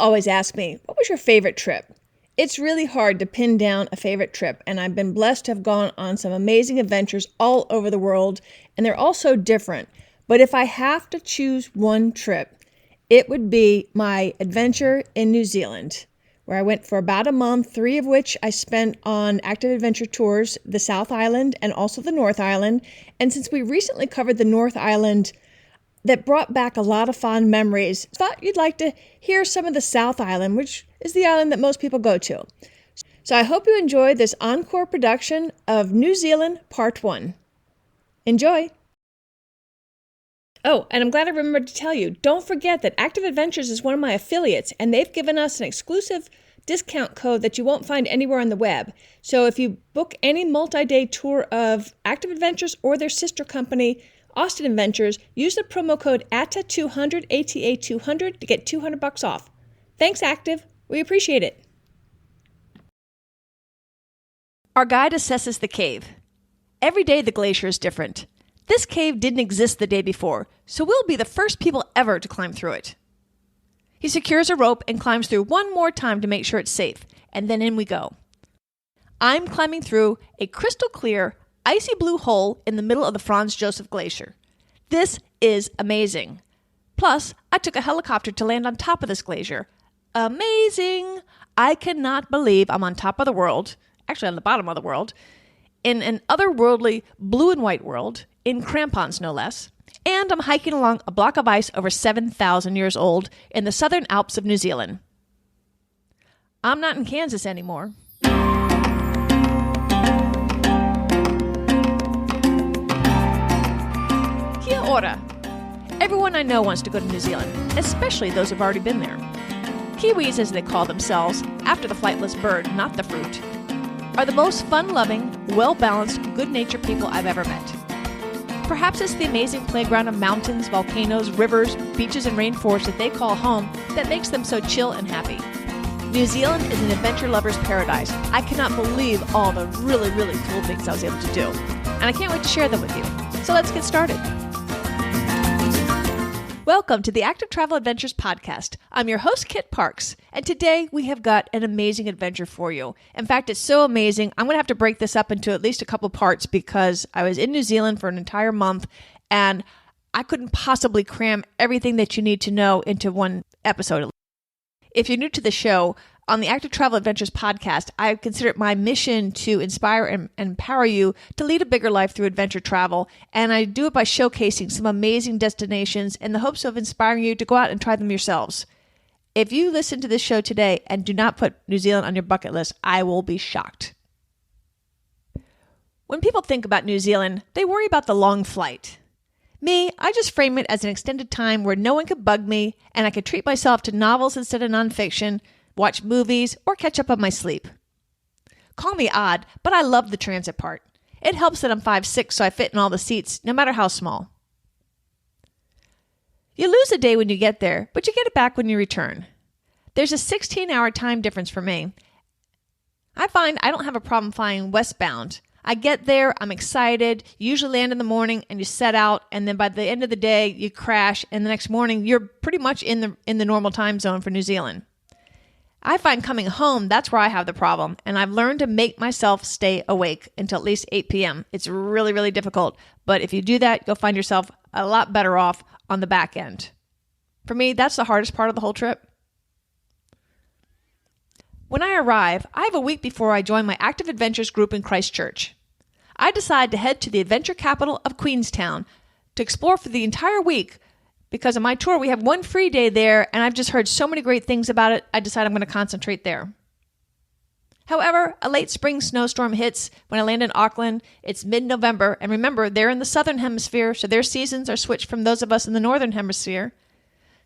always ask me, what was your favorite trip? It's really hard to pin down a favorite trip, and I've been blessed to have gone on some amazing adventures all over the world, and they're all so different. But if I have to choose one trip, it would be my adventure in New Zealand, where I went for about a month, 3 of which I spent on active adventure tours, the South Island and also the North Island. And since we recently covered the North Island, that brought back a lot of fond memories, thought you'd like to hear some of the South Island, which is the island that most people go to. So I hope you enjoy this encore production of New Zealand Part 1. Enjoy! Oh, and I'm glad I remembered to tell you, don't forget that Active Adventures is one of my affiliates, and they've given us an exclusive discount code that you won't find anywhere on the web. So if you book any multi-day tour of Active Adventures or their sister company, Austin Adventures, use the promo code ATA200, ATA200 to get $200 off. Thanks, Active. We appreciate it. Our guide assesses the cave. Every day the glacier is different. This cave didn't exist the day before, so we'll be the first people ever to climb through it. He secures a rope and climbs through one more time to make sure it's safe, and then in we go. I'm climbing through a crystal clear, icy blue hole in the middle of the Franz Josef Glacier. This is amazing. Plus, I took a helicopter to land on top of this glacier. Amazing! I cannot believe I'm on top of the world, actually on the bottom of the world, in an otherworldly blue and white world, in crampons no less, and I'm hiking along a block of ice over 7,000 years old in the southern Alps of New Zealand. I'm not in Kansas anymore. Kia ora. Everyone I know wants to go to New Zealand, especially those who've already been there. Kiwis, as they call themselves, after the flightless bird, not the fruit, are the most fun-loving, well-balanced, good-natured people I've ever met. Perhaps it's the amazing playground of mountains, volcanoes, rivers, beaches, and rainforests that they call home that makes them so chill and happy. New Zealand is an adventure lover's paradise. I cannot believe all the really, really cool things I was able to do. And I can't wait to share them with you. So let's get started. Welcome to the Active Travel Adventures Podcast. I'm your host, Kit Parks, and today we have got an amazing adventure for you. In fact, it's so amazing, I'm going to have to break this up into at least a couple parts because I was in New Zealand for an entire month, and I couldn't possibly cram everything that you need to know into one episode. If you're new to the show, on the Active Travel Adventures podcast, I consider it my mission to inspire and empower you to lead a bigger life through adventure travel, and I do it by showcasing some amazing destinations in the hopes of inspiring you to go out and try them yourselves. If you listen to this show today and do not put New Zealand on your bucket list, I will be shocked. When people think about New Zealand, they worry about the long flight. Me, I just frame it as an extended time where no one could bug me, and I could treat myself to novels instead of nonfiction, watch movies, or catch up on my sleep. Call me odd, but I love the transit part. It helps that I'm 5'6", so I fit in all the seats, no matter how small. You lose a day when you get there, but you get it back when you return. There's a 16-hour time difference for me. I find I don't have a problem flying westbound. I get there, I'm excited, you usually land in the morning, and you set out, and then by the end of the day, you crash, and the next morning, you're pretty much in the normal time zone for New Zealand. I find coming home, that's where I have the problem, and I've learned to make myself stay awake until at least 8 p.m. It's really, really difficult, but if you do that, you'll find yourself a lot better off on the back end. For me, that's the hardest part of the whole trip. When I arrive, I have a week before I join my Active Adventures group in Christchurch. I decide to head to the adventure capital of Queenstown to explore for the entire week. Because of my tour, we have one free day there, and I've just heard so many great things about it, I decide I'm going to concentrate there. However, a late spring snowstorm hits when I land in Auckland. It's mid-November, and remember, they're in the southern hemisphere, so their seasons are switched from those of us in the northern hemisphere.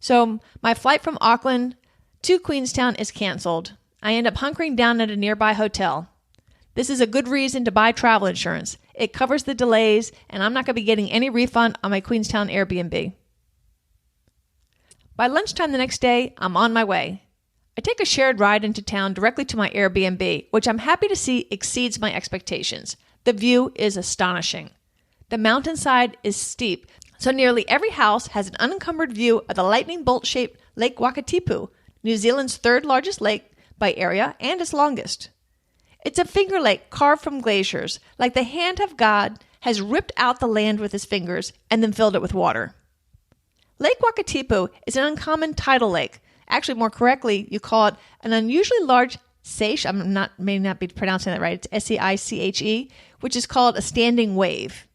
So my flight from Auckland to Queenstown is canceled. I end up hunkering down at a nearby hotel. This is a good reason to buy travel insurance. It covers the delays, and I'm not going to be getting any refund on my Queenstown Airbnb. By lunchtime the next day, I'm on my way. I take a shared ride into town directly to my Airbnb, which I'm happy to see exceeds my expectations. The view is astonishing. The mountainside is steep, so nearly every house has an unencumbered view of the lightning bolt-shaped Lake Wakatipu, New Zealand's third largest lake by area and its longest. It's a finger lake carved from glaciers, like the hand of God has ripped out the land with his fingers and then filled it with water. Lake Wakatipu is an uncommon tidal lake. Actually, more correctly, you call it an unusually large seiche. May not be pronouncing that right. It's S-E-I-C-H-E, which is called a standing wave.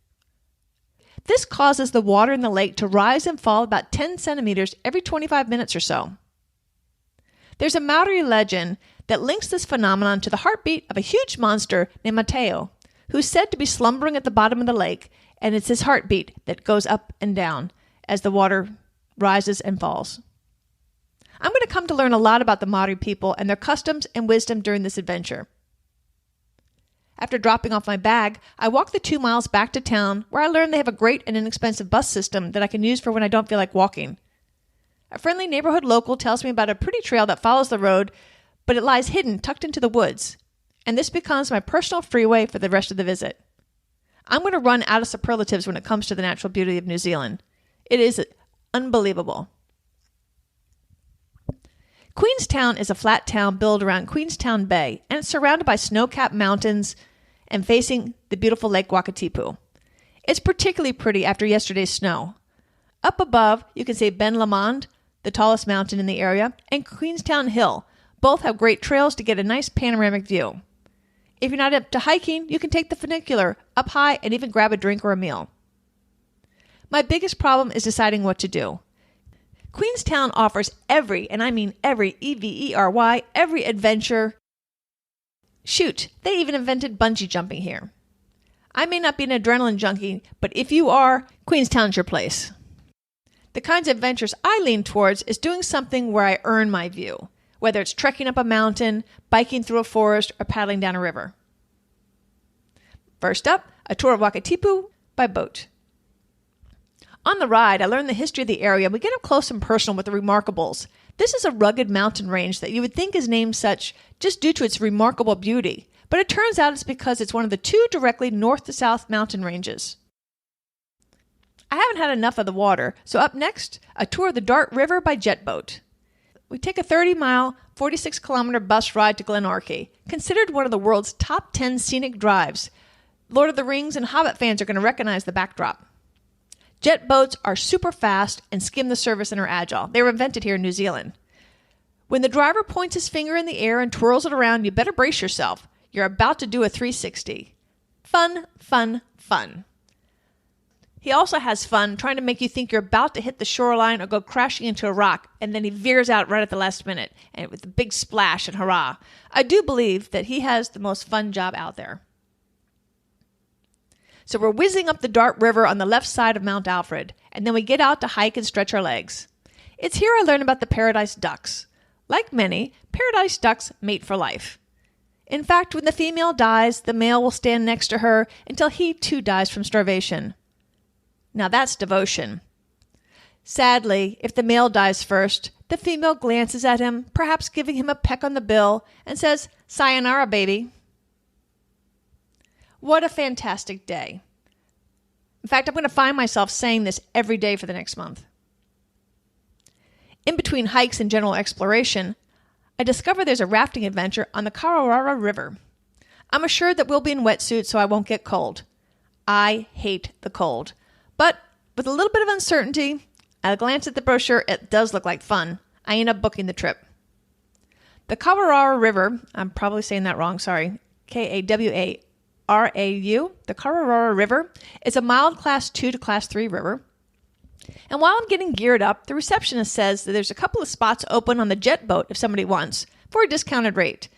This causes the water in the lake to rise and fall about 10 centimeters every 25 minutes or so. There's a Maori legend that links this phenomenon to the heartbeat of a huge monster named Mateo, who's said to be slumbering at the bottom of the lake, and it's his heartbeat that goes up and down as the water rises and falls. I'm going to come to learn a lot about the Maori people and their customs and wisdom during this adventure. After dropping off my bag, I walk the 2 miles back to town where I learned they have a great and inexpensive bus system that I can use for when I don't feel like walking. A friendly neighborhood local tells me about a pretty trail that follows the road, but it lies hidden, tucked into the woods, and this becomes my personal freeway for the rest of the visit. I'm going to run out of superlatives when it comes to the natural beauty of New Zealand. It is unbelievable. Queenstown is a flat town built around Queenstown Bay, and it's surrounded by snow-capped mountains and facing the beautiful Lake Wakatipu. It's particularly pretty after yesterday's snow. Up above, you can see Ben Lomond, the tallest mountain in the area, and Queenstown Hill. Both have great trails to get a nice panoramic view. If you're not up to hiking, you can take the funicular up high and even grab a drink or a meal. My biggest problem is deciding what to do. Queenstown offers every, and I mean every, E-V-E-R-Y, every adventure. Shoot, they even invented bungee jumping here. I may not be an adrenaline junkie, but if you are, Queenstown's your place. The kinds of adventures I lean towards is doing something where I earn my view, whether it's trekking up a mountain, biking through a forest, or paddling down a river. First up, a tour of Wakatipu by boat. On the ride, I learned the history of the area, and we get up close and personal with the Remarkables. This is a rugged mountain range that you would think is named such just due to its remarkable beauty, but it turns out it's because it's one of the two directly north to south mountain ranges. I haven't had enough of the water, so up next, a tour of the Dart River by jet boat. We take a 30-mile, 46-kilometer bus ride to Glenorchy, considered one of the world's top 10 scenic drives. Lord of the Rings and Hobbit fans are going to recognize the backdrop. Jet boats are super fast and skim the surface and are agile. They were invented here in New Zealand. When the driver points his finger in the air and twirls it around, you better brace yourself. You're about to do a 360. Fun, fun, fun. He also has fun trying to make you think you're about to hit the shoreline or go crashing into a rock, and then he veers out right at the last minute and with a big splash and hurrah. I do believe that he has the most fun job out there. So we're whizzing up the Dart River on the left side of Mount Alfred, and then we get out to hike and stretch our legs. It's here I learn about the paradise ducks. Like many, paradise ducks mate for life. In fact, when the female dies, the male will stand next to her until he too dies from starvation. Now that's devotion. Sadly, if the male dies first, the female glances at him, perhaps giving him a peck on the bill, and says, "Sayonara, baby." What a fantastic day. In fact, I'm going to find myself saying this every day for the next month. In between hikes and general exploration, I discover there's a rafting adventure on the Kawarara River. I'm assured that we'll be in wetsuits so I won't get cold. I hate the cold. But with a little bit of uncertainty, at a glance at the brochure, it does look like fun. I end up booking the trip. The Kawarara River, I'm probably saying that wrong, sorry, Kawarau, the Kawarara River, is a mild Class 2 to Class 3 river. And while I'm getting geared up, the receptionist says that there's a couple of spots open on the jet boat if somebody wants, for a discounted rate.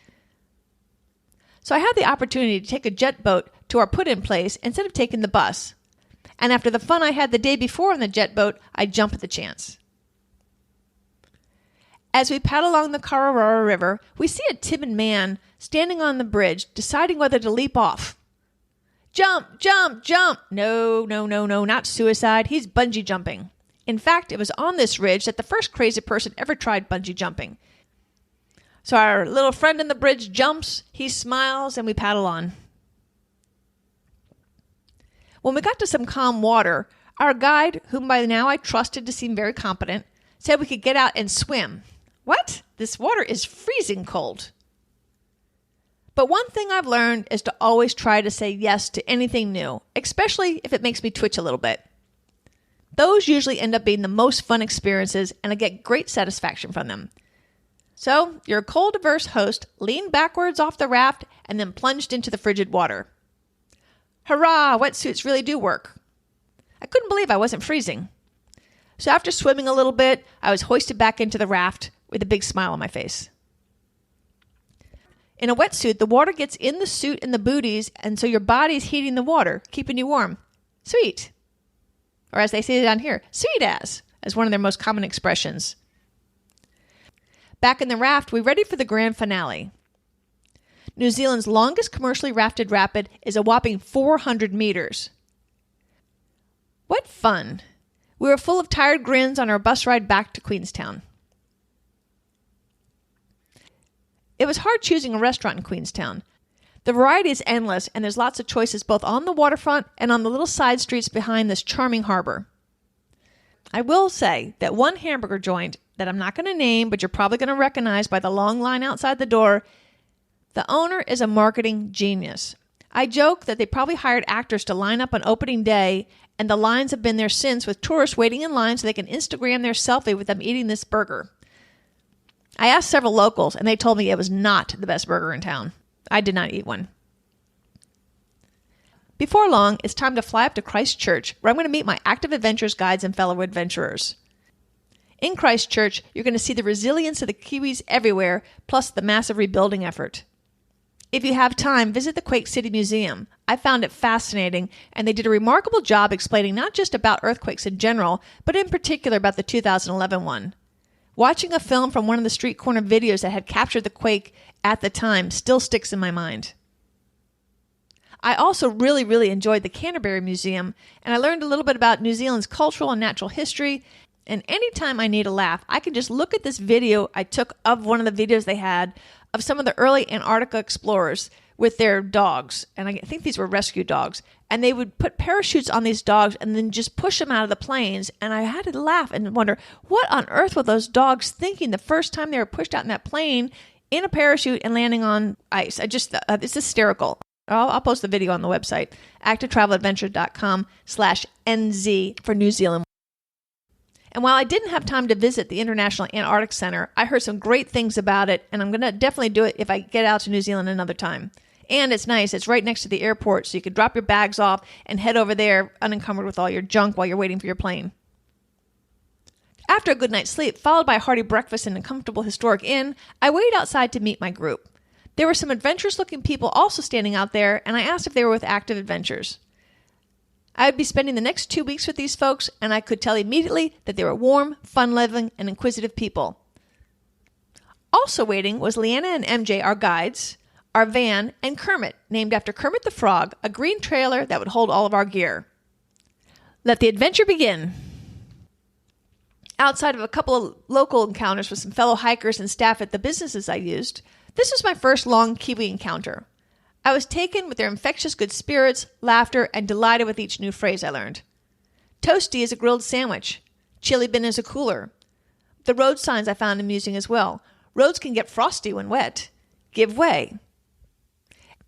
So I had the opportunity to take a jet boat to our put-in place instead of taking the bus. And after the fun I had the day before on the jet boat, I jump at the chance. As we paddle along the Kawarara River, we see a timid man standing on the bridge, deciding whether to leap off. Jump, jump, jump! No, not suicide. He's bungee jumping. In fact, it was on this ridge that the first crazy person ever tried bungee jumping. So our little friend in the bridge jumps, he smiles, and we paddle on. When we got to some calm water, our guide, whom by now I trusted to seem very competent, said we could get out and swim. What? This water is freezing cold. But one thing I've learned is to always try to say yes to anything new, especially if it makes me twitch a little bit. Those usually end up being the most fun experiences, and I get great satisfaction from them. So, your cold-averse host leaned backwards off the raft and then plunged into the frigid water. Hurrah, wetsuits really do work. I couldn't believe I wasn't freezing. So after swimming a little bit, I was hoisted back into the raft with a big smile on my face. In a wetsuit, the water gets in the suit and the booties, and so your body's heating the water, keeping you warm. Sweet. Or as they say down here, sweet as one of their most common expressions. Back in the raft, we ready for the grand finale. New Zealand's longest commercially rafted rapid is a whopping 400 meters. What fun! We were full of tired grins on our bus ride back to Queenstown. It was hard choosing a restaurant in Queenstown. The variety is endless, and there's lots of choices both on the waterfront and on the little side streets behind this charming harbor. I will say that one hamburger joint that I'm not going to name, but you're probably going to recognize by the long line outside the door, the owner is a marketing genius. I joke that they probably hired actors to line up on opening day, and the lines have been there since, with tourists waiting in line so they can Instagram their selfie with them eating this burger. I asked several locals, and they told me it was not the best burger in town. I did not eat one. Before long, it's time to fly up to Christchurch, where I'm going to meet my active adventures guides and fellow adventurers. In Christchurch, you're going to see the resilience of the Kiwis everywhere, plus the massive rebuilding effort. If you have time, visit the Quake City Museum. I found it fascinating, and they did a remarkable job explaining not just about earthquakes in general, but in particular about the 2011 one. Watching a film from one of the street corner videos that had captured the quake at the time still sticks in my mind. I also really enjoyed the Canterbury Museum, and I learned a little bit about New Zealand's cultural and natural history, and anytime I need a laugh, I can just look at this video I took of one of the videos they had of some of the early Antarctica explorers with their dogs, and I think these were rescue dogs, and they would put parachutes on these dogs and then just push them out of the planes, and I had to laugh and wonder, what on earth were those dogs thinking the first time they were pushed out in that plane in a parachute and landing on ice? It's hysterical. I'll post the video on the website, activetraveladventure.com/NZ for New Zealand. And while I didn't have time to visit the International Antarctic Center, I heard some great things about it, and I'm going to definitely do it if I get out to New Zealand another time. And it's nice. It's right next to the airport, so you could drop your bags off and head over there unencumbered with all your junk while you're waiting for your plane. After a good night's sleep, followed by a hearty breakfast in a comfortable historic inn, I waited outside to meet my group. There were some adventurous-looking people also standing out there, and I asked if they were with Active Adventures. I would be spending the next 2 weeks with these folks, and I could tell immediately that they were warm, fun-loving, and inquisitive people. Also waiting was Leanna and MJ, our guides, our van, and Kermit, named after Kermit the Frog, a green trailer that would hold all of our gear. Let the adventure begin. Outside of a couple of local encounters with some fellow hikers and staff at the businesses I used, this was my first long Kiwi encounter. I was taken with their infectious good spirits, laughter, and delighted with each new phrase I learned. Toasty is a grilled sandwich. Chili bin is a cooler. The road signs I found amusing as well. Roads can get frosty when wet. Give way.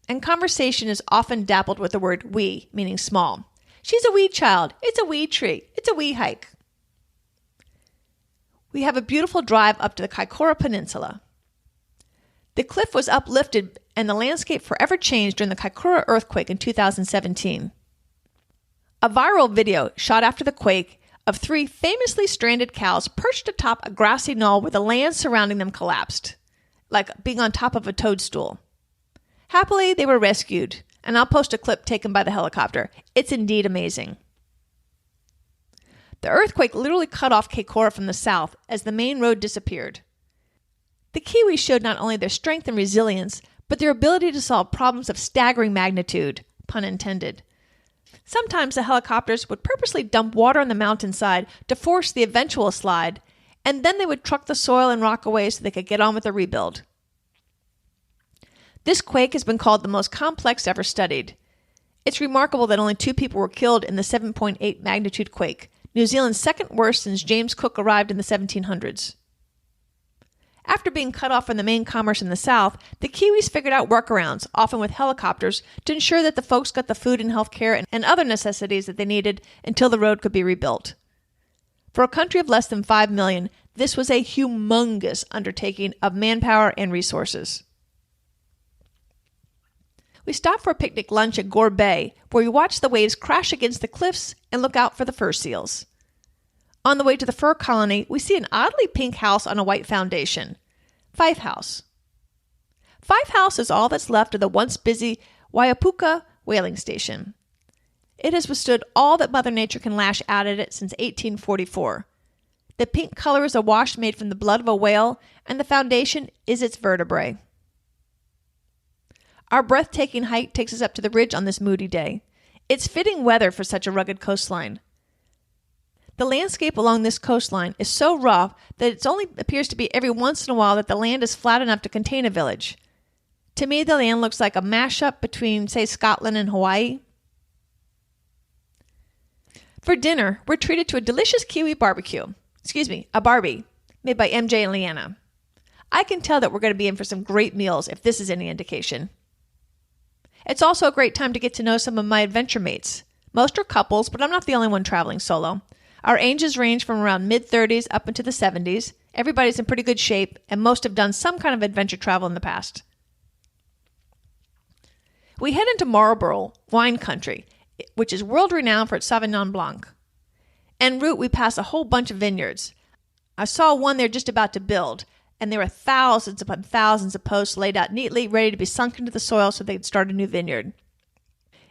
And conversation is often dappled with the word wee, meaning small. She's a wee child. It's a wee tree. It's a wee hike. We have a beautiful drive up to the Kaikoura Peninsula. The cliff was uplifted and the landscape forever changed during the Kaikoura earthquake in 2017. A viral video shot after the quake of 3 famously stranded cows perched atop a grassy knoll where the land surrounding them collapsed, like being on top of a toadstool. Happily, they were rescued, and I'll post a clip taken by the helicopter. It's indeed amazing. The earthquake literally cut off Kaikoura from the south as the main road disappeared. The Kiwis showed not only their strength and resilience, but their ability to solve problems of staggering magnitude, pun intended. Sometimes the helicopters would purposely dump water on the mountainside to force the eventual slide, and then they would truck the soil and rock away so they could get on with the rebuild. This quake has been called the most complex ever studied. It's remarkable that only 2 people were killed in the 7.8 magnitude quake, New Zealand's second worst since James Cook arrived in the 1700s. After being cut off from the main commerce in the south, the Kiwis figured out workarounds, often with helicopters, to ensure that the folks got the food and health care and other necessities that they needed until the road could be rebuilt. For a country of less than 5 million, this was a humongous undertaking of manpower and resources. We stopped for a picnic lunch at Gore Bay, where we watched the waves crash against the cliffs and look out for the fur seals. On the way to the fur colony, we see an oddly pink house on a white foundation. Fife House. Fife House is all that's left of the once busy Waiapuka whaling station. It has withstood all that Mother Nature can lash out at it since 1844. The pink color is a wash made from the blood of a whale, and the foundation is its vertebrae. Our breathtaking hike takes us up to the ridge on this moody day. It's fitting weather for such a rugged coastline. The landscape along this coastline is so rough that it only appears to be every once in a while that the land is flat enough to contain a village. To me, the land looks like a mashup between, say, Scotland and Hawaii. For dinner, we're treated to a delicious Kiwi barbecue. A Barbie, made by MJ and Leanna. I can tell that we're going to be in for some great meals if this is any indication. It's also a great time to get to know some of my adventure mates. Most are couples, but I'm not the only one traveling solo. Our ages range from around mid-30s up into the 70s. Everybody's in pretty good shape, and most have done some kind of adventure travel in the past. We head into Marlborough wine country, which is world-renowned for its Sauvignon Blanc. En route, we pass a whole bunch of vineyards. I saw one they're just about to build, and there were thousands upon thousands of posts laid out neatly, ready to be sunk into the soil so they could start a new vineyard.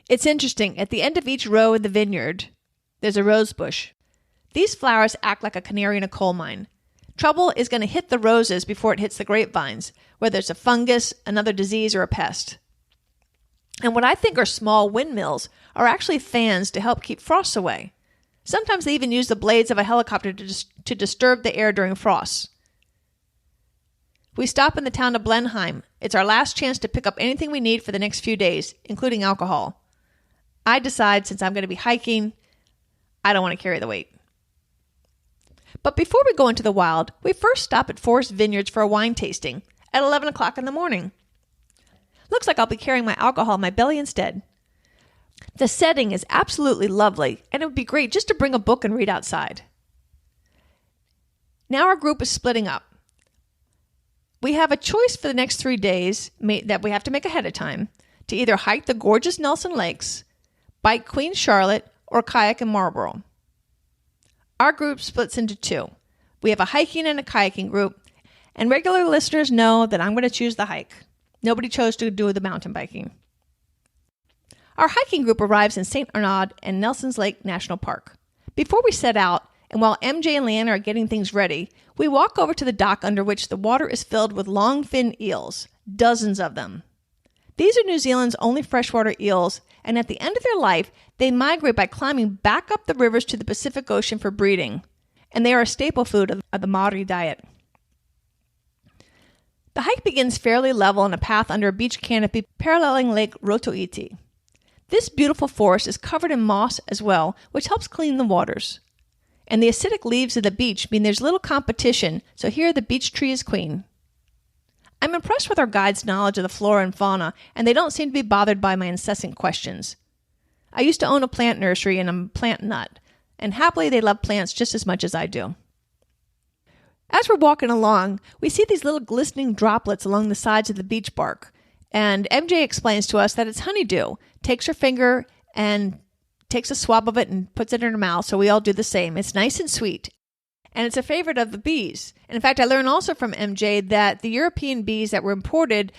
It's interesting. At the end of each row in the vineyard, there's a rose bush. These flowers act like a canary in a coal mine. Trouble is going to hit the roses before it hits the grapevines, whether it's a fungus, another disease, or a pest. And what I think are small windmills are actually fans to help keep frosts away. Sometimes they even use the blades of a helicopter to disturb the air during frosts. We stop in the town of Blenheim. It's our last chance to pick up anything we need for the next few days, including alcohol. I decide, since I'm going to be hiking, I don't want to carry the weight. But before we go into the wild, we first stop at Forest Vineyards for a wine tasting at 11 o'clock in the morning. Looks like I'll be carrying my alcohol in my belly instead. The setting is absolutely lovely, and it would be great just to bring a book and read outside. Now our group is splitting up. We have a choice for the next 3 days that we have to make ahead of time to either hike the gorgeous Nelson Lakes, bike Queen Charlotte, or kayak in Marlborough. Our group splits into two. We have a hiking and a kayaking group, and regular listeners know that I'm going to choose the hike. Nobody chose to do the mountain biking. Our hiking group arrives in St. Arnaud and Nelson's Lake National Park. Before we set out, and while MJ and Leanna are getting things ready, we walk over to the dock under which the water is filled with long-fin eels, dozens of them. These are New Zealand's only freshwater eels, and at the end of their life, they migrate by climbing back up the rivers to the Pacific Ocean for breeding, and they are a staple food of the Maori diet. The hike begins fairly level on a path under a beach canopy paralleling Lake Rotoiti. This beautiful forest is covered in moss as well, which helps clean the waters. And the acidic leaves of the beach mean there's little competition, so here the beech tree is queen. I'm impressed with our guides' knowledge of the flora and fauna, and they don't seem to be bothered by my incessant questions. I used to own a plant nursery, and I'm a plant nut, and happily they love plants just as much as I do. As we're walking along, we see these little glistening droplets along the sides of the beech bark, and MJ explains to us that it's honeydew, takes her finger and takes a swab of it and puts it in her mouth, so we all do the same. It's nice and sweet. And it's a favorite of the bees. And in fact, I learned also from MJ that the European bees that were imported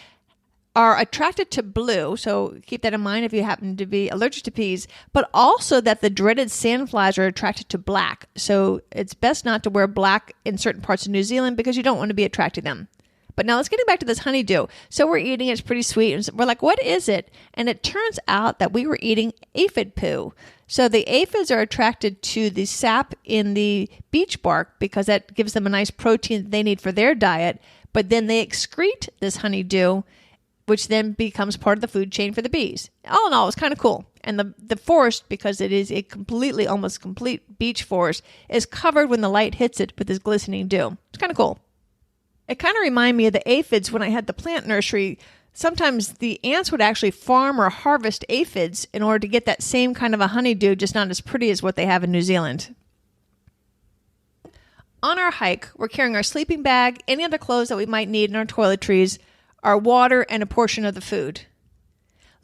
are attracted to blue, so keep that in mind if you happen to be allergic to bees, but also that the dreaded sandflies are attracted to black. So it's best not to wear black in certain parts of New Zealand because you don't want to be attracted to them. But now let's get back to this honeydew. So we're eating, it's pretty sweet. And we're like, what is it? And it turns out that we were eating aphid poo. So the aphids are attracted to the sap in the beech bark because that gives them a nice protein that they need for their diet. But then they excrete this honeydew, which then becomes part of the food chain for the bees. All in all, it's kind of cool. And the forest, because it is a completely, almost complete beech forest, is covered when the light hits it with this glistening dew. It's kind of cool. It kind of reminded me of the aphids when I had the plant nursery. Sometimes the ants would actually farm or harvest aphids in order to get that same kind of a honeydew, just not as pretty as what they have in New Zealand. On our hike, we're carrying our sleeping bag, any other clothes that we might need in our toiletries, our water, and a portion of the food.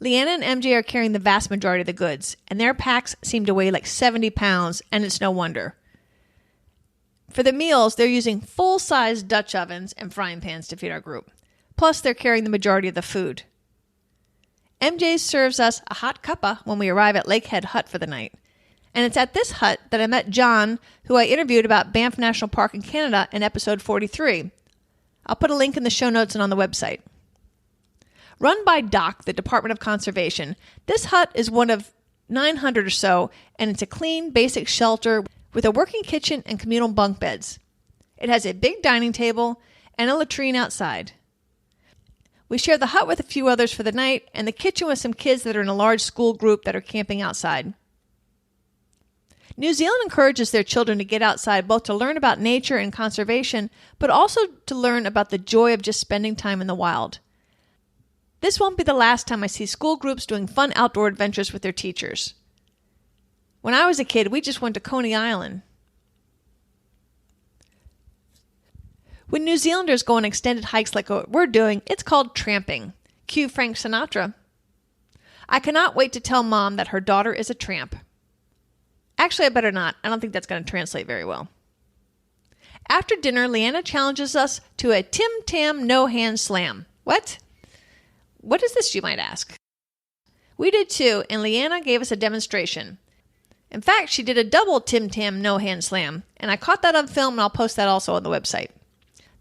Leanna and MJ are carrying the vast majority of the goods, and their packs seem to weigh like 70 pounds, and it's no wonder. For the meals, they're using full-size Dutch ovens and frying pans to feed our group. Plus, they're carrying the majority of the food. MJ serves us a hot cuppa when we arrive at Lakehead Hut for the night. And it's at this hut that I met John, who I interviewed about Banff National Park in Canada in episode 43. I'll put a link in the show notes and on the website. Run by DOC, the Department of Conservation, this hut is one of 900 or so, and it's a clean, basic shelter with a working kitchen and communal bunk beds. It has a big dining table and a latrine outside. We share the hut with a few others for the night, and the kitchen with some kids that are in a large school group that are camping outside. New Zealand encourages their children to get outside both to learn about nature and conservation, but also to learn about the joy of just spending time in the wild. This won't be the last time I see school groups doing fun outdoor adventures with their teachers. When I was a kid, we just went to Coney Island. When New Zealanders go on extended hikes like what we're doing, it's called tramping. Cue Frank Sinatra. I cannot wait to tell Mom that her daughter is a tramp. Actually, I better not. I don't think that's going to translate very well. After dinner, Leanna challenges us to a Tim Tam no-hand slam. What? What is this, you might ask? We did too, and Leanna gave us a demonstration. In fact, she did a double Tim Tam no-hand slam, and I caught that on film, and I'll post that also on the website.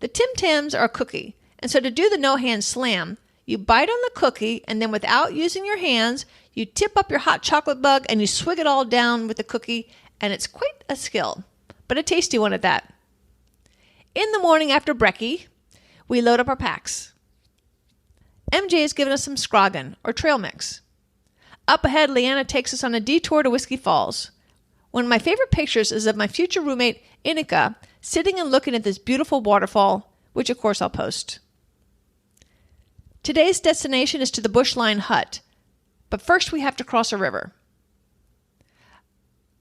The Tim Tams are a cookie, and so to do the no-hand slam, you bite on the cookie, and then without using your hands, you tip up your hot chocolate bug and you swig it all down with the cookie, and it's quite a skill, but a tasty one at that. In the morning after brekkie, we load up our packs. MJ has given us some scroggin, or trail mix. Up ahead, Leanna takes us on a detour to Whiskey Falls. One of my favorite pictures is of my future roommate, Inika, sitting and looking at this beautiful waterfall, which of course I'll post. Today's destination is to the Bushline Hut, but first we have to cross a river.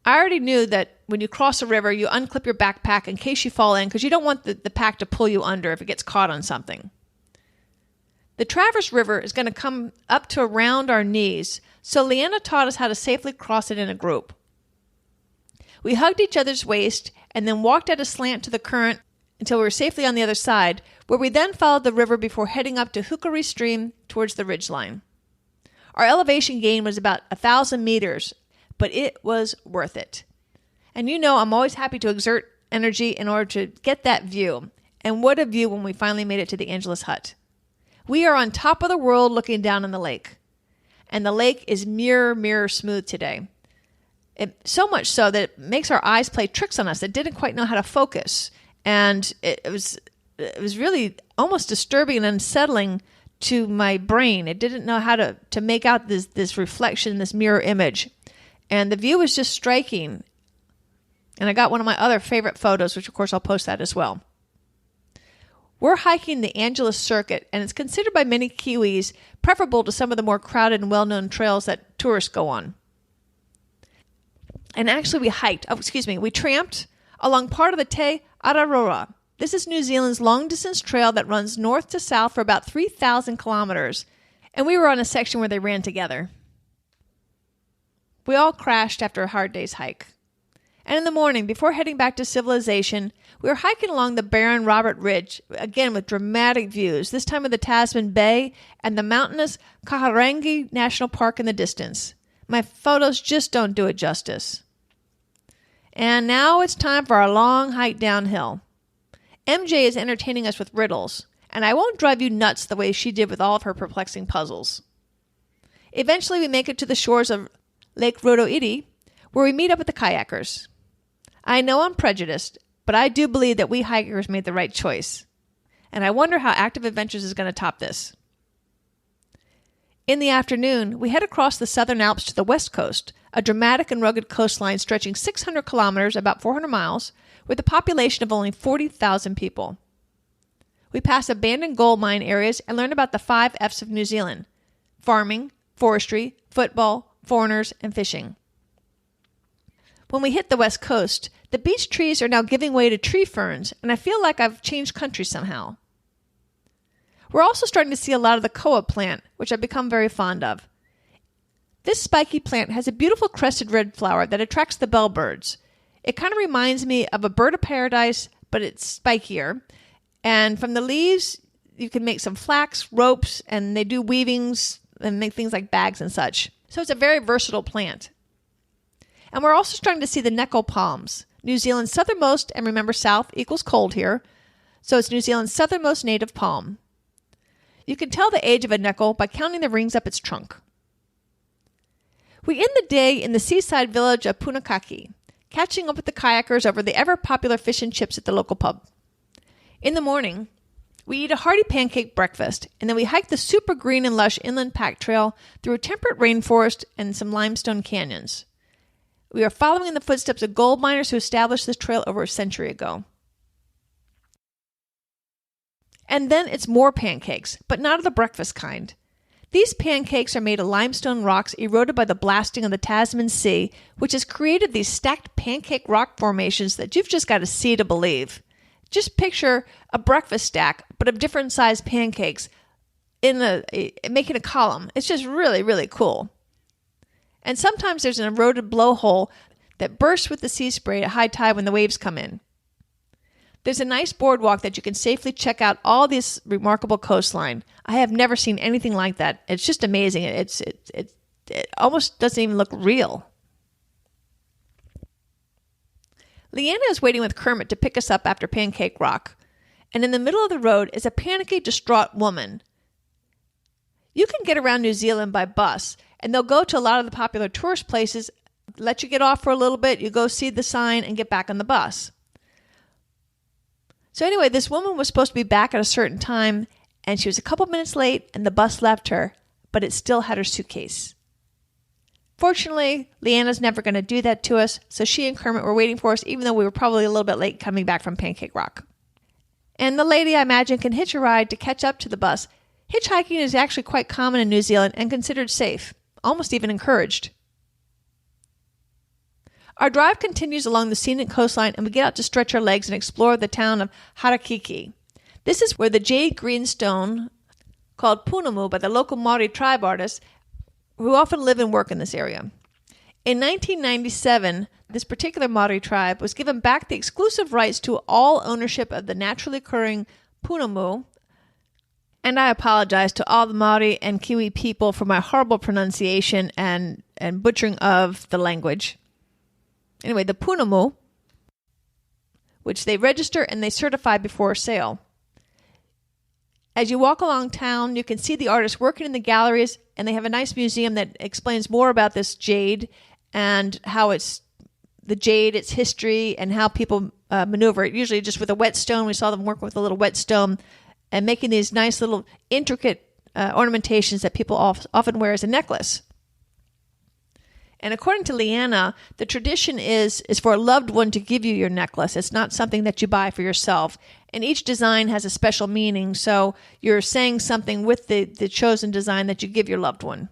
I already knew that when you cross a river, you unclip your backpack in case you fall in, because you don't want the pack to pull you under if it gets caught on something. The Traverse River is going to come up to around our knees, so Leanna taught us how to safely cross it in a group. We hugged each other's waist and then walked at a slant to the current until we were safely on the other side, where we then followed the river before heading up to Hookery Stream towards the ridgeline. Our elevation gain was about 1,000 meters, but it was worth it. And you know I'm always happy to exert energy in order to get that view. And what a view when we finally made it to the Angelus Hut. We are on top of the world looking down on the lake. And the lake is mirror smooth today. So much so that it makes our eyes play tricks on us that didn't quite know how to focus. And it was really almost disturbing and unsettling to my brain. It didn't know how to make out this reflection, this mirror image. And the view was just striking. And I got one of my other favorite photos, which of course I'll post that as well. We're hiking the Angelus Circuit, and it's considered by many Kiwis preferable to some of the more crowded and well-known trails that tourists go on. And actually we tramped along part of the Te Araroa. This is New Zealand's long-distance trail that runs north to south for about 3,000 kilometers, and we were on a section where they ran together. We all crashed after a hard day's hike. And in the morning, before heading back to civilization, we were hiking along the barren Robert Ridge, again with dramatic views, this time of the Tasman Bay and the mountainous Kahurangi National Park in the distance. My photos just don't do it justice. And now it's time for our long hike downhill. MJ is entertaining us with riddles, and I won't drive you nuts the way she did with all of her perplexing puzzles. Eventually, we make it to the shores of Lake Rotoiti, where we meet up with the kayakers. I know I'm prejudiced, but I do believe that we hikers made the right choice. And I wonder how Active Adventures is going to top this. In the afternoon, we head across the Southern Alps to the west coast, a dramatic and rugged coastline stretching 600 kilometers, about 400 miles, with a population of only 40,000 people. We pass abandoned gold mine areas and learn about the 5 F's of New Zealand: farming, forestry, football, foreigners, and fishing. When we hit the west coast, the beech trees are now giving way to tree ferns, and I feel like I've changed country somehow. We're also starting to see a lot of the koa plant, which I've become very fond of. This spiky plant has a beautiful crested red flower that attracts the bellbirds. It kind of reminds me of a bird of paradise, but it's spikier. And from the leaves, you can make some flax, ropes, and they do weavings and make things like bags and such. So it's a very versatile plant. And we're also starting to see the neko palms, New Zealand's southernmost, and remember south equals cold here, so it's New Zealand's southernmost native palm. You can tell the age of a neko by counting the rings up its trunk. We end the day in the seaside village of Punakaki, catching up with the kayakers over the ever-popular fish and chips at the local pub. In the morning, we eat a hearty pancake breakfast, and then we hike the super green and lush inland pack trail through a temperate rainforest and some limestone canyons. We are following in the footsteps of gold miners who established this trail over a century ago. And then it's more pancakes, but not of the breakfast kind. These pancakes are made of limestone rocks eroded by the blasting of the Tasman Sea, which has created these stacked pancake rock formations that you've just got to see to believe. Just picture a breakfast stack, but of different sized pancakes making a column. It's just really, really cool. And sometimes there's an eroded blowhole that bursts with the sea spray at high tide when the waves come in. There's a nice boardwalk that you can safely check out all this remarkable coastline. I have never seen anything like that. It's just amazing. It almost doesn't even look real. Leanna is waiting with Kermit to pick us up after Pancake Rock, and in the middle of the road is a panicky, distraught woman. You can get around New Zealand by bus, and they'll go to a lot of the popular tourist places, let you get off for a little bit, you go see the sign, and get back on the bus. So anyway, this woman was supposed to be back at a certain time, and she was a couple minutes late, and the bus left her, but it still had her suitcase. Fortunately, Leanna's never going to do that to us, so she and Kermit were waiting for us, even though we were probably a little bit late coming back from Pancake Rock. And the lady, I imagine, can hitch a ride to catch up to the bus. Hitchhiking is actually quite common in New Zealand and considered safe, almost even encouraged. Our drive continues along the scenic coastline, and we get out to stretch our legs and explore the town of Harakiki. This is where the jade green stone, called punamu by the local Maori tribe artists, who often live and work in this area. In 1997, this particular Maori tribe was given back the exclusive rights to all ownership of the naturally occurring punamu, and I apologize to all the Maori and Kiwi people for my horrible pronunciation and butchering of the language. Anyway, the punamu, which they register and they certify before sale. As you walk along town, you can see the artists working in the galleries, and they have a nice museum that explains more about this jade and how it's the jade, its history, and how people maneuver it. Usually just with a whetstone. We saw them work with a little whetstone and making these nice little intricate ornamentations that people often wear as a necklace. And according to Leanna, the tradition is for a loved one to give you your necklace. It's not something that you buy for yourself. And each design has a special meaning, so you're saying something with the chosen design that you give your loved one.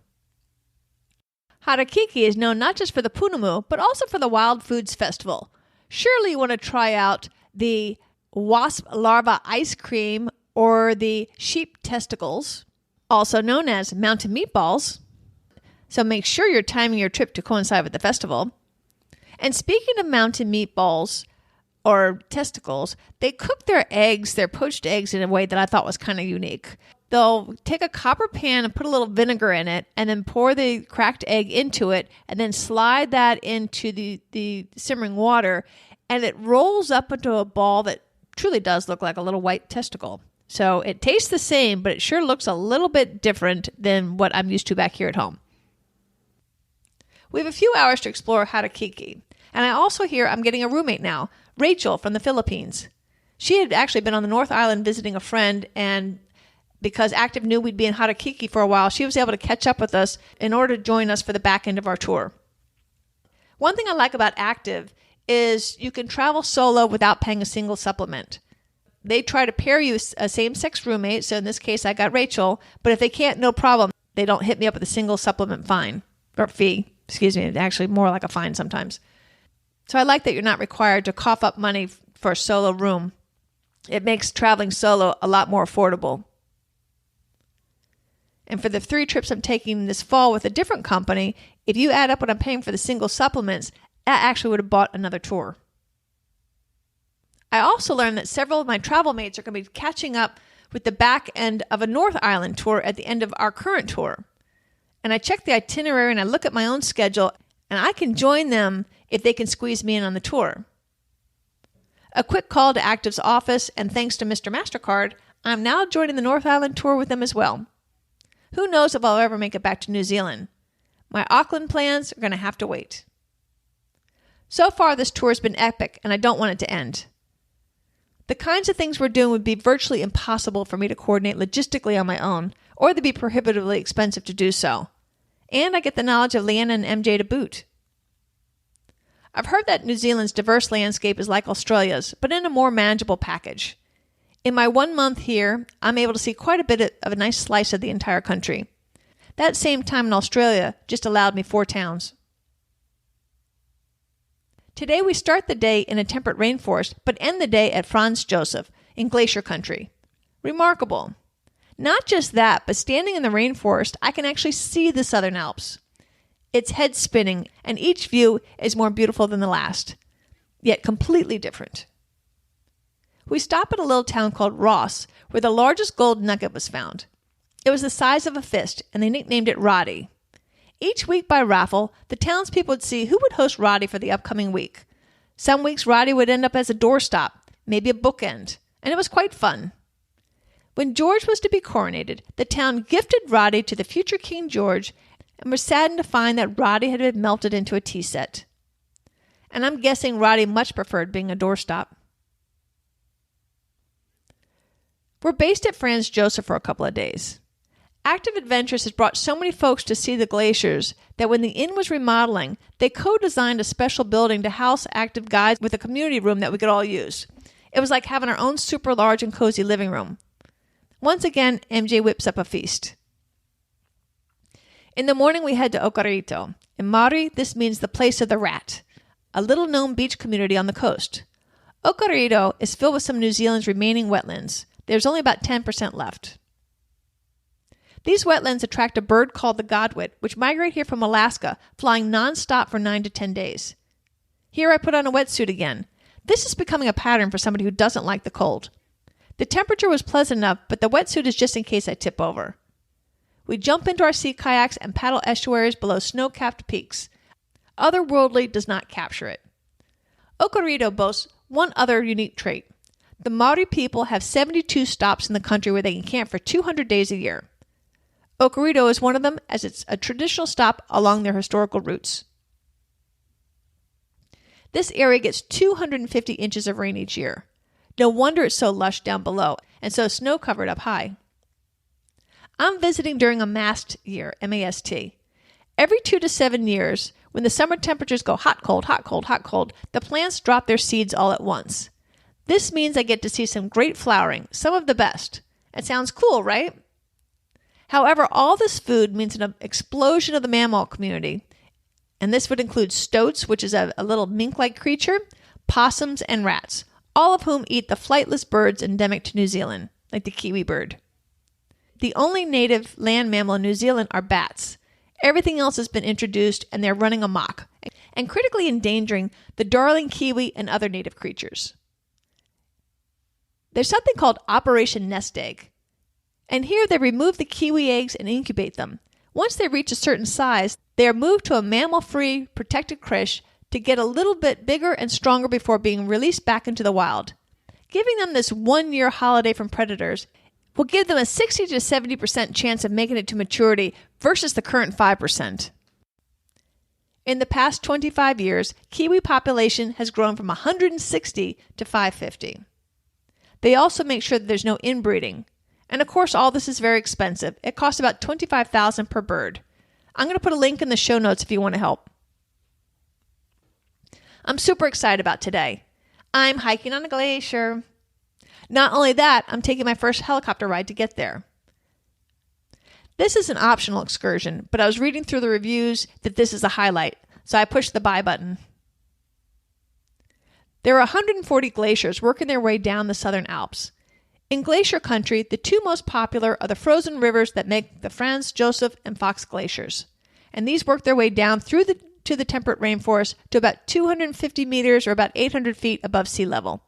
Harakiki is known not just for the punamu, but also for the Wild Foods Festival. Surely you want to try out the wasp larva ice cream or the sheep testicles, also known as mountain meatballs. So make sure you're timing your trip to coincide with the festival. And speaking of mountain meatballs or testicles, they cook their poached eggs in a way that I thought was kind of unique. They'll take a copper pan and put a little vinegar in it and then pour the cracked egg into it and then slide that into the simmering water, and it rolls up into a ball that truly does look like a little white testicle. So it tastes the same, but it sure looks a little bit different than what I'm used to back here at home. We have a few hours to explore Harakiki, and I also hear I'm getting a roommate now, Rachel from the Philippines. She had actually been on the North Island visiting a friend, and because Active knew we'd be in Harakiki for a while, she was able to catch up with us in order to join us for the back end of our tour. One thing I like about Active is you can travel solo without paying a single supplement. They try to pair you a same-sex roommate, so in this case I got Rachel, but if they can't, no problem. They don't hit me up with a single supplement fine, or fee, excuse me, actually more like a fine sometimes. So I like that you're not required to cough up money for a solo room. It makes traveling solo a lot more affordable. And for the 3 trips I'm taking this fall with a different company, if you add up what I'm paying for the single supplements, that actually would have bought another tour. I also learned that several of my travel mates are going to be catching up with the back end of a North Island tour at the end of our current tour. And I check the itinerary and I look at my own schedule, and I can join them if they can squeeze me in on the tour. A quick call to Active's office, and thanks to Mr. MasterCard, I'm now joining the North Island tour with them as well. Who knows if I'll ever make it back to New Zealand? My Auckland plans are going to have to wait. So far, this tour has been epic, and I don't want it to end. The kinds of things we're doing would be virtually impossible for me to coordinate logistically on my own, or they'd be prohibitively expensive to do so. And I get the knowledge of Leanna and MJ to boot. I've heard that New Zealand's diverse landscape is like Australia's, but in a more manageable package. In my 1 month here, I'm able to see quite a bit of a nice slice of the entire country. That same time in Australia just allowed me 4 towns. Today we start the day in a temperate rainforest, but end the day at Franz Josef in glacier country. Remarkable. Not just that, but standing in the rainforest, I can actually see the Southern Alps. It's head spinning, and each view is more beautiful than the last, yet completely different. We stop at a little town called Ross, where the largest gold nugget was found. It was the size of a fist, and they nicknamed it Roddy. Each week by raffle, the townspeople would see who would host Roddy for the upcoming week. Some weeks Roddy would end up as a doorstop, maybe a bookend, and it was quite fun. When George was to be coronated, the town gifted Roddy to the future King George and was saddened to find that Roddy had been melted into a tea set. And I'm guessing Roddy much preferred being a doorstop. We're based at Franz Josef for a couple of days. Active Adventures has brought so many folks to see the glaciers that when the inn was remodeling, they co-designed a special building to house active guides with a community room that we could all use. It was like having our own super large and cozy living room. Once again, MJ whips up a feast. In the morning, we head to Okarito. In Maori, this means the place of the rat, a little-known beach community on the coast. Okarito is filled with some of New Zealand's remaining wetlands. There's only about 10% left. These wetlands attract a bird called the godwit, which migrate here from Alaska, flying nonstop for 9 to 10 days. Here I put on a wetsuit again. This is becoming a pattern for somebody who doesn't like the cold. The temperature was pleasant enough, but the wetsuit is just in case I tip over. We jump into our sea kayaks and paddle estuaries below snow-capped peaks. Otherworldly does not capture it. Okarito boasts one other unique trait. The Maori people have 72 stops in the country where they can camp for 200 days a year. Okarito is one of them, as it's a traditional stop along their historical routes. This area gets 250 inches of rain each year. No wonder it's so lush down below and so snow-covered up high. I'm visiting during a mast year, M-A-S-T. Every 2 to 7 years, when the summer temperatures go hot, cold, hot, cold, hot, cold, the plants drop their seeds all at once. This means I get to see some great flowering, some of the best. It sounds cool, right? However, all this food means an explosion of the mammal community, and this would include stoats, which is a little mink-like creature, possums, and rats, all of whom eat the flightless birds endemic to New Zealand, like the kiwi bird. The only native land mammal in New Zealand are bats. Everything else has been introduced, and they're running amok, and critically endangering the darling kiwi and other native creatures. There's something called Operation Nest Egg. And here they remove the kiwi eggs and incubate them. Once they reach a certain size, they are moved to a mammal-free, protected crèche to get a little bit bigger and stronger before being released back into the wild. Giving them this 1-year holiday from predators will give them a 60 to 70% chance of making it to maturity versus the current 5%. In the past 25 years, kiwi population has grown from 160 to 550. They also make sure that there's no inbreeding. And of course, all this is very expensive. It costs about $25,000 per bird. I'm going to put a link in the show notes if you want to help. I'm super excited about today. I'm hiking on a glacier. Not only that, I'm taking my first helicopter ride to get there. This is an optional excursion, but I was reading through the reviews that this is a highlight, so I pushed the buy button. There are 140 glaciers working their way down the Southern Alps. In glacier country, the two most popular are the frozen rivers that make the Franz Josef and Fox glaciers. And these work their way down to the temperate rainforest to about 250 meters or about 800 feet above sea level.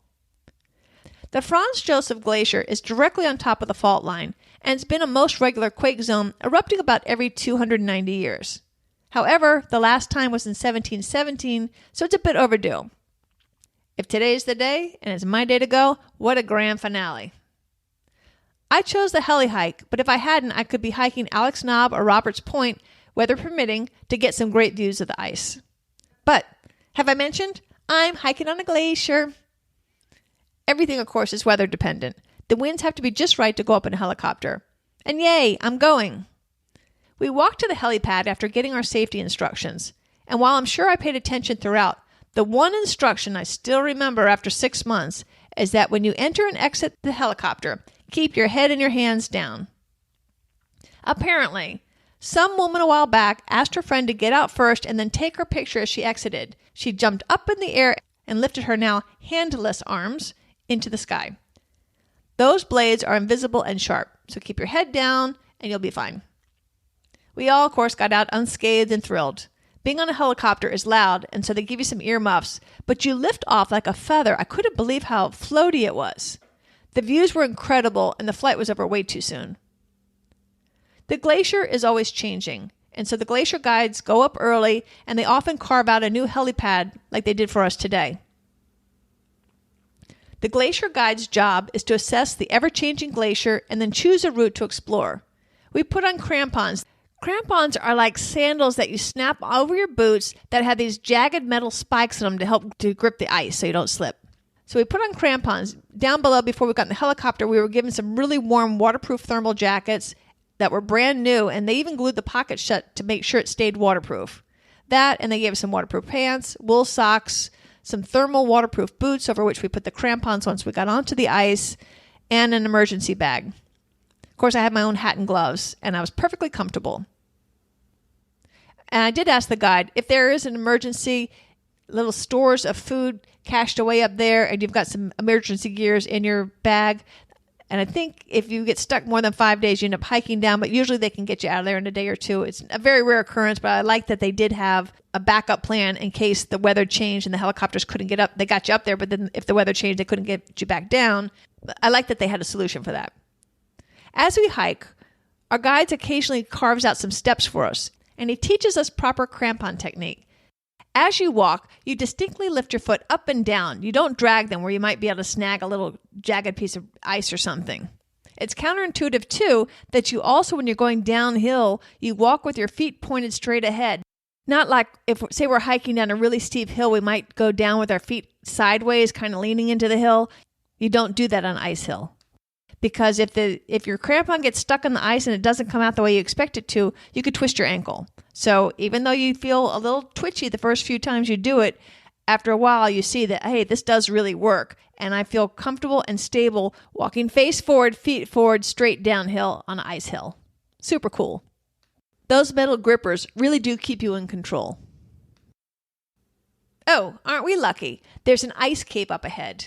The Franz Josef Glacier is directly on top of the fault line, and it's been a most regular quake zone, erupting about every 290 years. However, the last time was in 1717, so it's a bit overdue. If today's the day, and it's my day to go, what a grand finale. I chose the heli hike, but if I hadn't, I could be hiking Alex Knob or Roberts Point, weather permitting, to get some great views of the ice. But, have I mentioned, I'm hiking on a glacier. Everything, of course, is weather dependent. The winds have to be just right to go up in a helicopter. And yay, I'm going. We walked to the helipad after getting our safety instructions. And while I'm sure I paid attention throughout, the one instruction I still remember after 6 months is that when you enter and exit the helicopter, keep your head and your hands down. Apparently, some woman a while back asked her friend to get out first and then take her picture as she exited. She jumped up in the air and lifted her now handless arms into the sky. Those blades are invisible and sharp, so keep your head down and you'll be fine. We all, of course, got out unscathed and thrilled. Being on a helicopter is loud, and so they give you some earmuffs, but you lift off like a feather. I couldn't believe how floaty it was. The views were incredible, and the flight was over way too soon. The glacier is always changing, and so the glacier guides go up early, and they often carve out a new helipad like they did for us today. The glacier guide's job is to assess the ever-changing glacier and then choose a route to explore. We put on crampons. Crampons are like sandals that you snap over your boots that have these jagged metal spikes in them to help to grip the ice so you don't slip. So we put on crampons. Down below, before we got in the helicopter, we were given some really warm waterproof thermal jackets that were brand new, and they even glued the pockets shut to make sure it stayed waterproof. That, and they gave us some waterproof pants, wool socks, some thermal waterproof boots over which we put the crampons once we got onto the ice, and an emergency bag. Of course, I had my own hat and gloves, and I was perfectly comfortable. And I did ask the guide, if there is an emergency, little stores of food cached away up there, and you've got some emergency gears in your bag. And I think if you get stuck more than 5 days, you end up hiking down, but usually they can get you out of there in a day or two. It's a very rare occurrence, but I like that they did have a backup plan in case the weather changed and the helicopters couldn't get up. They got you up there, but then if the weather changed, they couldn't get you back down. I like that they had a solution for that. As we hike, our guide occasionally carves out some steps for us, and he teaches us proper crampon technique. As you walk, you distinctly lift your foot up and down. You don't drag them where you might be able to snag a little jagged piece of ice or something. It's counterintuitive, too, that you also, when you're going downhill, you walk with your feet pointed straight ahead. Not like if, say, we're hiking down a really steep hill, we might go down with our feet sideways, kind of leaning into the hill. You don't do that on ice hill. Because if your crampon gets stuck on the ice and it doesn't come out the way you expect it to, you could twist your ankle. So even though you feel a little twitchy the first few times you do it, after a while you see that, hey, this does really work. And I feel comfortable and stable walking face forward, feet forward, straight downhill on an ice hill. Super cool. Those metal grippers really do keep you in control. Oh, aren't we lucky? There's an ice cave up ahead.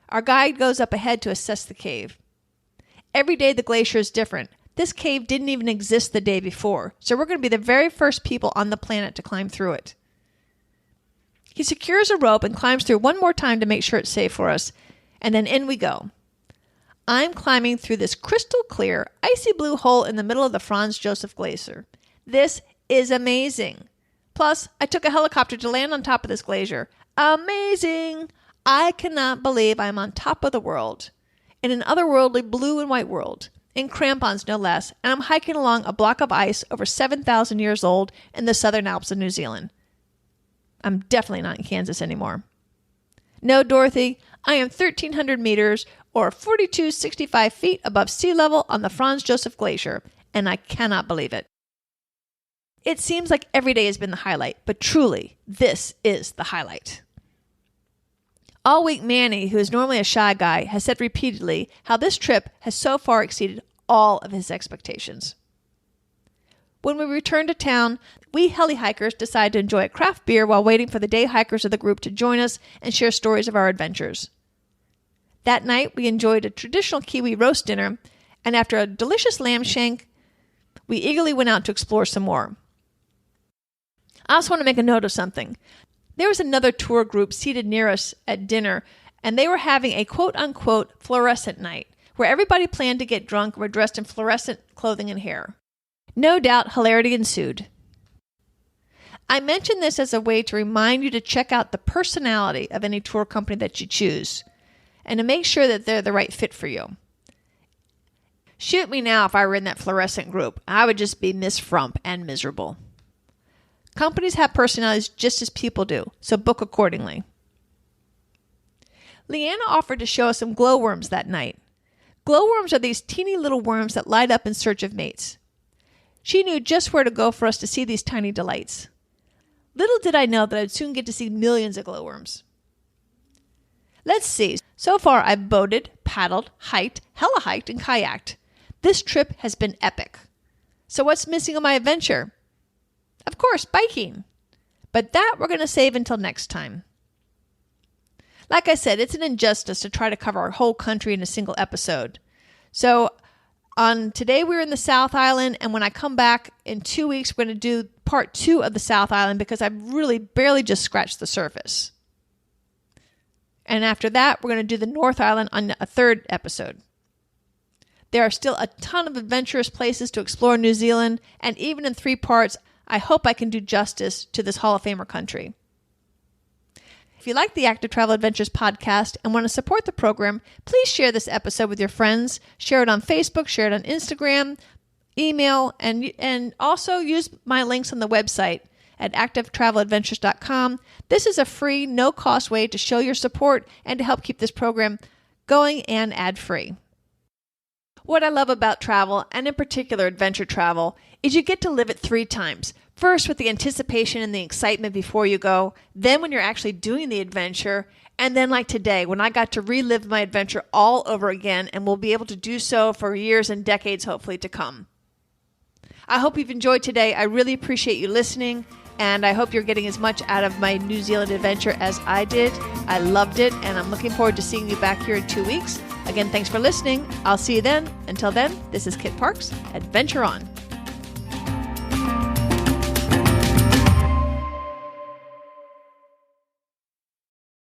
Our guide goes up ahead to assess the cave. Every day the glacier is different. This cave didn't even exist the day before, so we're going to be the very first people on the planet to climb through it. He secures a rope and climbs through one more time to make sure it's safe for us, and then in we go. I'm climbing through this crystal clear, icy blue hole in the middle of the Franz Josef Glacier. This is amazing. Plus, I took a helicopter to land on top of this glacier. Amazing! I cannot believe I'm on top of the world, in an otherworldly blue and white world, in crampons no less, and I'm hiking along a block of ice over 7,000 years old in the Southern Alps of New Zealand. I'm definitely not in Kansas anymore. No, Dorothy, I am 1,300 meters or 4,265 feet above sea level on the Franz Josef Glacier, and I cannot believe it. It seems like every day has been the highlight, but truly, this is the highlight. All week, Manny, who is normally a shy guy, has said repeatedly how this trip has so far exceeded all of his expectations. When we returned to town, we heli hikers decided to enjoy a craft beer while waiting for the day hikers of the group to join us and share stories of our adventures. That night, we enjoyed a traditional Kiwi roast dinner, and after a delicious lamb shank, we eagerly went out to explore some more. I also want to make a note of something. There was another tour group seated near us at dinner, and they were having a quote-unquote fluorescent night, where everybody planned to get drunk and were dressed in fluorescent clothing and hair. No doubt hilarity ensued. I mention this as a way to remind you to check out the personality of any tour company that you choose, and to make sure that they're the right fit for you. Shoot me now if I were in that fluorescent group. I would just be Miss Frump and miserable. Companies have personalities just as people do, so book accordingly. Leanna offered to show us some glowworms that night. Glowworms are these teeny little worms that light up in search of mates. She knew just where to go for us to see these tiny delights. Little did I know that I'd soon get to see millions of glowworms. Let's see. So far, I've boated, paddled, hiked, heli-hiked, and kayaked. This trip has been epic. So what's missing on my adventure? Of course, biking. But that we're going to save until next time. Like I said, it's an injustice to try to cover our whole country in a single episode. So today we're in the South Island, and when I come back in 2 weeks, we're going to do part 2 of the South Island because I've really barely just scratched the surface. And after that, we're going to do the North Island on a 3rd episode. There are still a ton of adventurous places to explore in New Zealand, and even in 3 parts, I hope I can do justice to this Hall of Famer country. If you like the Active Travel Adventures podcast and want to support the program, please share this episode with your friends. Share it on Facebook, share it on Instagram, email, and also use my links on the website at activetraveladventures.com. This is a free, no-cost way to show your support and to help keep this program going and ad-free. What I love about travel, and in particular adventure travel, is you get to live it 3 times. First with the anticipation and the excitement before you go, then when you're actually doing the adventure, and then like today when I got to relive my adventure all over again and will be able to do so for years and decades hopefully to come. I hope you've enjoyed today. I really appreciate you listening, and I hope you're getting as much out of my New Zealand adventure as I did. I loved it, and I'm looking forward to seeing you back here in 2 weeks. Again, thanks for listening. I'll see you then. Until then, this is Kit Parks. Adventure on.